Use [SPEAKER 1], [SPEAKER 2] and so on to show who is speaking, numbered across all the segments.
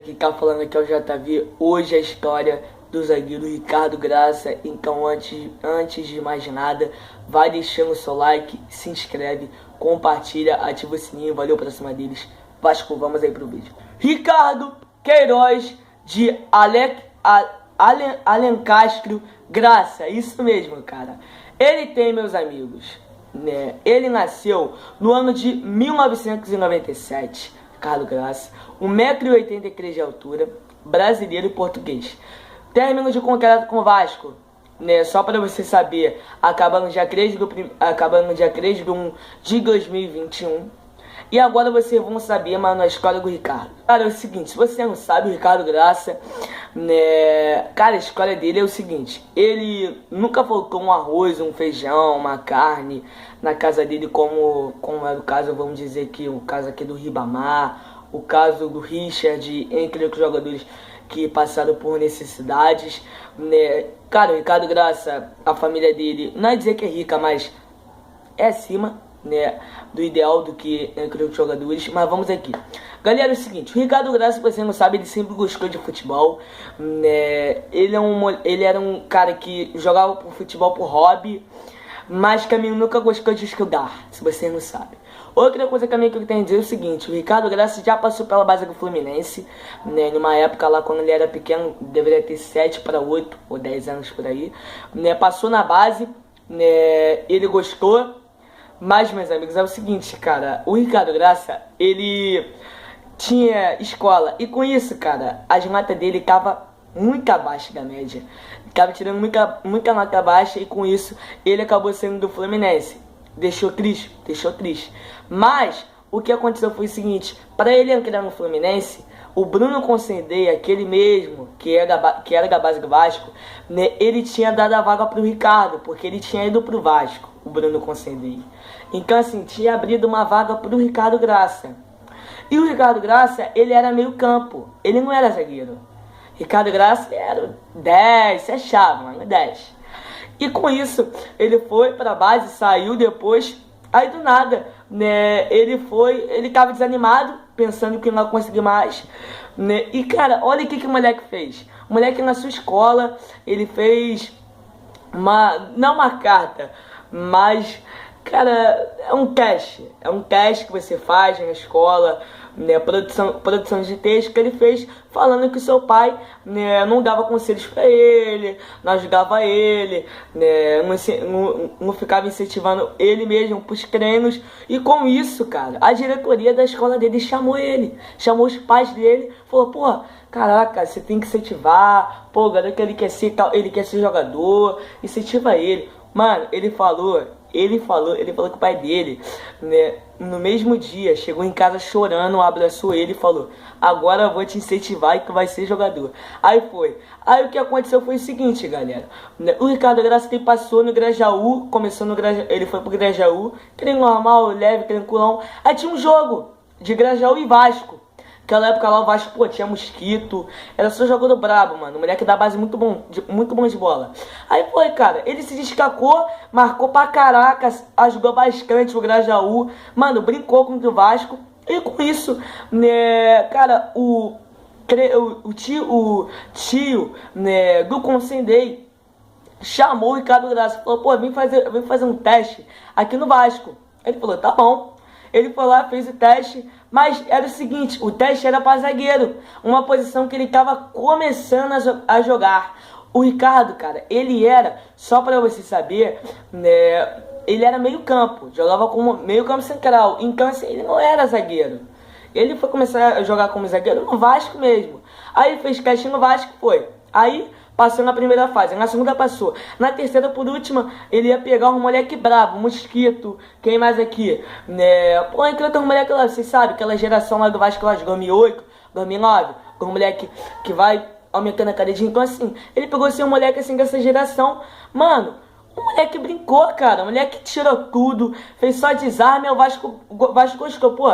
[SPEAKER 1] Quem tá falando aqui é o JV. Hoje a história do zagueiro Ricardo Graça. Então antes de mais nada, vai deixando o seu like, se inscreve, compartilha, ativa o sininho. Valeu pra cima deles. Vasco, vamos aí pro vídeo. Ricardo Queiroz de Alencastro Graça. Isso mesmo, cara. Ele tem, meus amigos, né? Ele nasceu no ano de 1997. Ricardo Graça, 1,83 m de altura, brasileiro e português. Término de contrato com o Vasco, né? Só para você saber, acabando dia 3 de 1 de 2021. E agora vocês vão saber, mano, a história do Ricardo. Cara, é o seguinte, se você não sabe, o Ricardo Graça, né? Cara, a história dele é o seguinte: ele nunca faltou um arroz, um feijão, uma carne na casa dele, como é o caso, vamos dizer que o caso aqui do Ribamar, o caso do Richard, entre outros jogadores que passaram por necessidades, né? Cara, o Ricardo Graça, a família dele, não é dizer que é rica, mas é acima, né, do ideal do que entre os jogadores. Mas vamos aqui, galera. É o seguinte: o Ricardo Graça, se você não sabe, ele sempre gostou de futebol, né? Ele era um cara que jogava por futebol por hobby, mas também nunca gostou de estudar, se você não sabe. Outra coisa também que eu tenho a dizer é o seguinte: o Ricardo Graça já passou pela base do Fluminense, né, numa época lá quando ele era pequeno, deveria ter 7 para 8 ou 10 anos por aí, né? Passou na base, né? Ele gostou. Mas, meus amigos, é o seguinte, cara, o Ricardo Graça, ele tinha escola, e com isso, cara, as notas dele estavam muito abaixo da média. Tava tirando muita nota baixa, e com isso ele acabou saindo do Fluminense. Deixou triste. Mas o que aconteceu foi o seguinte: para ele entrar no Fluminense, o Bruno Concedeia, aquele mesmo que era da base do Vasco, né, ele tinha dado a vaga pro Ricardo, porque ele tinha ido pro Vasco, o Bruno Concedeia. Então, assim, tinha abrido uma vaga pro Ricardo Graça. E o Ricardo Graça, ele era meio campo, ele não era zagueiro. Ricardo Graça era 10, você achava, mano, 10. E com isso, ele foi pra base, saiu depois. Aí do nada, né, ele tava desanimado, pensando que não ia conseguir mais, né? E cara, olha o que o moleque fez. O moleque na sua escola, ele fez não uma carta, mas, cara, é um teste que você faz na escola, né, produção de texto que ele fez, falando que o seu pai, né, não dava conselhos para ele, não ajudava ele, né, não ficava incentivando ele mesmo pros treinos. E com isso, cara, a diretoria da escola dele chamou os pais dele, falou: pô, caraca, você tem que incentivar, pô, galera, que ele quer ser jogador, incentiva ele. Mano, ele falou que o pai dele, né, no mesmo dia, chegou em casa chorando, abraçou ele e falou: agora eu vou te incentivar e tu vai ser jogador. Aí foi. Aí o que aconteceu foi o seguinte, galera, né, o Ricardo Graça passou no Grajaú, ele foi pro Grajaú, treino normal, leve, tranquilão. Aí tinha um jogo de Grajaú e Vasco. Naquela época lá o Vasco, pô, tinha Mosquito, era só jogador brabo, mano, o moleque da base muito bom de bola. Aí foi, cara, ele se destacou, marcou pra caraca, ajudou bastante o Grajaú, mano, brincou contra o Vasco. E com isso, né, cara, o tio, né, do Consendei chamou o Ricardo Graça, falou: pô, vem fazer um teste aqui no Vasco. Ele falou: tá bom. Ele foi lá, fez o teste, mas era o seguinte: o teste era para zagueiro, uma posição que ele estava começando a jogar. O Ricardo, cara, ele era, só para você saber, né, ele era meio campo, jogava como meio campo central, então assim, ele não era zagueiro. Ele foi começar a jogar como zagueiro no Vasco mesmo. Aí ele fez teste no Vasco, foi. Aí passou na primeira fase, na segunda passou. Na terceira, por última, ele ia pegar um moleque brabo, Mosquito, quem mais aqui? Né? Pô, entre outros moleques lá, vocês sabem, aquela geração lá do Vasco lá de 2008, 2009, com um moleque que vai aumentando a cadeia. Então assim, ele pegou assim um moleque assim dessa geração, mano. O moleque brincou, cara, o moleque tirou tudo, fez só desarme, o Vasco gostou, pô,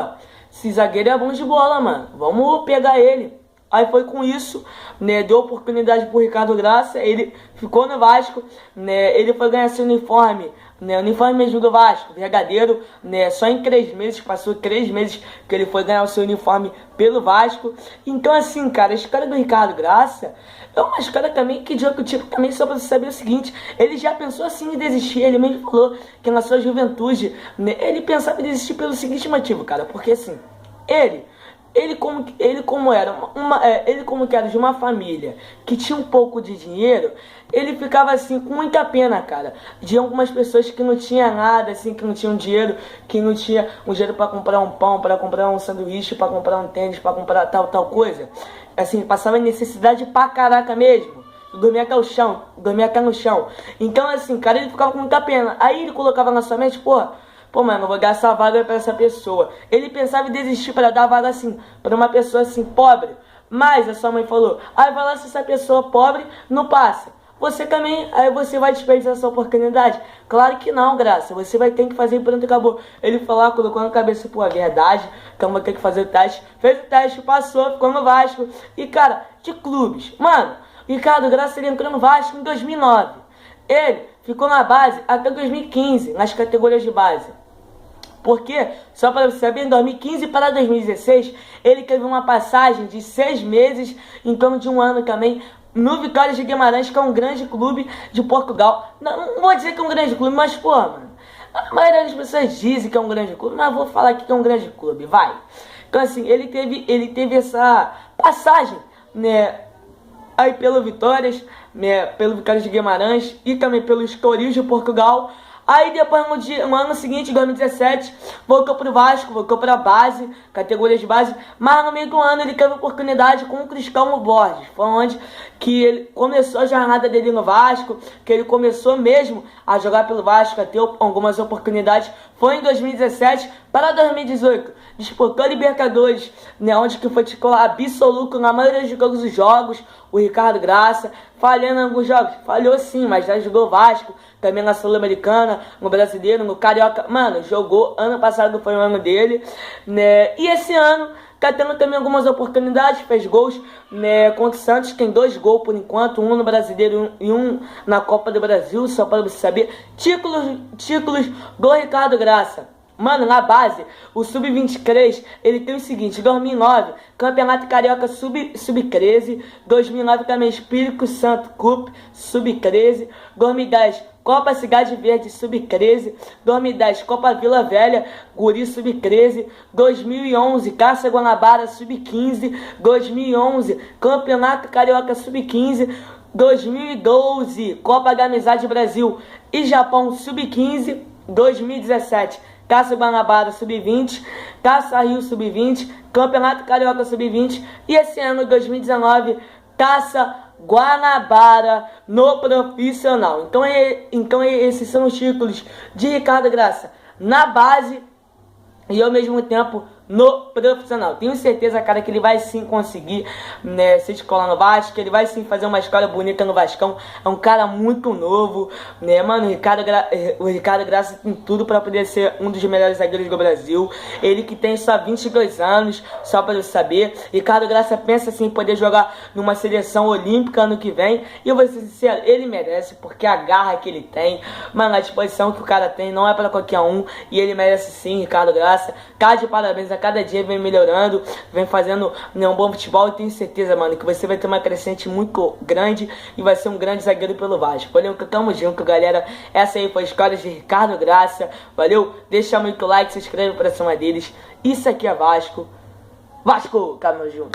[SPEAKER 1] esse zagueiro é bom de bola, mano, vamos pegar ele. Aí foi com isso, né, deu oportunidade pro Ricardo Graça, ele ficou no Vasco, né, ele foi ganhar seu uniforme, né, uniforme mesmo do Vasco, verdadeiro, né, só em 3 meses, passou 3 meses que ele foi ganhar o seu uniforme pelo Vasco. Então assim, cara, a história do Ricardo Graça é uma história também que digo contigo também, só pra você saber o seguinte, ele já pensou assim em desistir, ele mesmo falou que na sua juventude, né, ele pensava em desistir pelo seguinte motivo, cara, porque assim, ele como que era de uma família que tinha um pouco de dinheiro, ele ficava assim com muita pena, cara, de algumas pessoas que não tinha nada, assim, que não tinham dinheiro, que não tinha um dinheiro para comprar um pão, para comprar um sanduíche, para comprar um tênis, para comprar tal coisa. Assim, passava necessidade pra caraca mesmo. Dormia até no chão. Então assim, cara, ele ficava com muita pena. Aí ele colocava na sua mente, pô, mano, eu vou dar essa vaga pra essa pessoa. Ele pensava em desistir para dar vaga assim, pra uma pessoa assim, pobre. Mas a sua mãe falou, vai lá se essa pessoa pobre não passa. Você também, aí você vai desperdiçar essa oportunidade? Claro que não, Graça. Você vai ter que fazer e pronto, acabou. Ele falou, colocou na cabeça, pô, a verdade, então vou ter que fazer o teste. Fez o teste, passou, ficou no Vasco. E, cara, de clubes. Mano, Ricardo Graça, ele entrou no Vasco em 2009. Ele ficou na base até 2015, nas categorias de base. Porque, só para você saber, em 2015 para 2016, ele teve uma passagem de 6 meses, em torno de um ano também, no Vitória de Guimarães, que é um grande clube de Portugal. Não vou dizer que é um grande clube, mas, pô, mano, a maioria das pessoas dizem que é um grande clube, mas vou falar aqui que é um grande clube, vai. Então, assim, ele teve essa passagem, né, aí pelo Vitórias, né, pelo Vitória de Guimarães e também pelo Estoril de Portugal. Aí depois no ano seguinte, 2017, voltou pro Vasco, voltou pra base, categoria de base. Mas no meio do ano ele teve oportunidade com o Cristóvão Borges. Foi onde que ele começou a jornada dele no Vasco, que ele começou mesmo a jogar pelo Vasco, a ter algumas oportunidades. Foi em 2017 para 2018. Disputou a Libertadores, né, onde que foi titular absoluto na maioria dos jogos. O Ricardo Graça, falhando em alguns jogos. Falhou sim, mas já jogou Vasco, também na Sul-Americana, no Brasileiro, no Carioca. Mano, jogou, ano passado foi o ano dele, né? E esse ano tá tendo também algumas oportunidades, fez gols, né, contra o Santos, tem 2 gols por enquanto, um no Brasileiro e um na Copa do Brasil, só para você saber. Títulos do Ricardo Graça. Mano, na base, o Sub-23, ele tem o seguinte: 2009, Campeonato Carioca Sub-13, 2009 também Espírito Santo Cup Sub-13, 2010 Copa Cidade Verde Sub-13, 2010 Copa Vila Velha Guri Sub-13, 2011 Taça Guanabara Sub-15, 2011 Campeonato Carioca Sub-15, 2012 Copa da Amizade Brasil e Japão Sub-15, 2017 Taça Guanabara Sub-20, Taça Rio Sub-20, Campeonato Carioca Sub-20 e esse ano, 2019, Taça Guanabara no profissional. Então esses são os títulos de Ricardo Graça na base e ao mesmo tempo no profissional. Tenho certeza, cara, que ele vai sim conseguir, né, se escolar no Vasco, ele vai sim fazer uma escola bonita no Vascão. É um cara muito novo, né, mano? O Ricardo Graça tem tudo pra poder ser um dos melhores zagueiros do Brasil. Ele que tem só 22 anos, só pra eu saber. Ricardo Graça pensa assim em poder jogar numa seleção olímpica ano que vem. E eu vou ser sincero, ele merece, porque a garra que ele tem, mano, a disposição que o cara tem não é pra qualquer um. E ele merece sim, Ricardo Graça. Tá de parabéns, a cada dia vem melhorando, vem fazendo, né, um bom futebol. E tenho certeza, mano, que você vai ter uma crescente muito grande e vai ser um grande zagueiro pelo Vasco. Valeu, tamo junto, galera. Essa aí foi a história de Ricardo Graça. Valeu, deixa muito like, se inscreve pra cima deles. Isso aqui é Vasco. Vasco, tamo junto.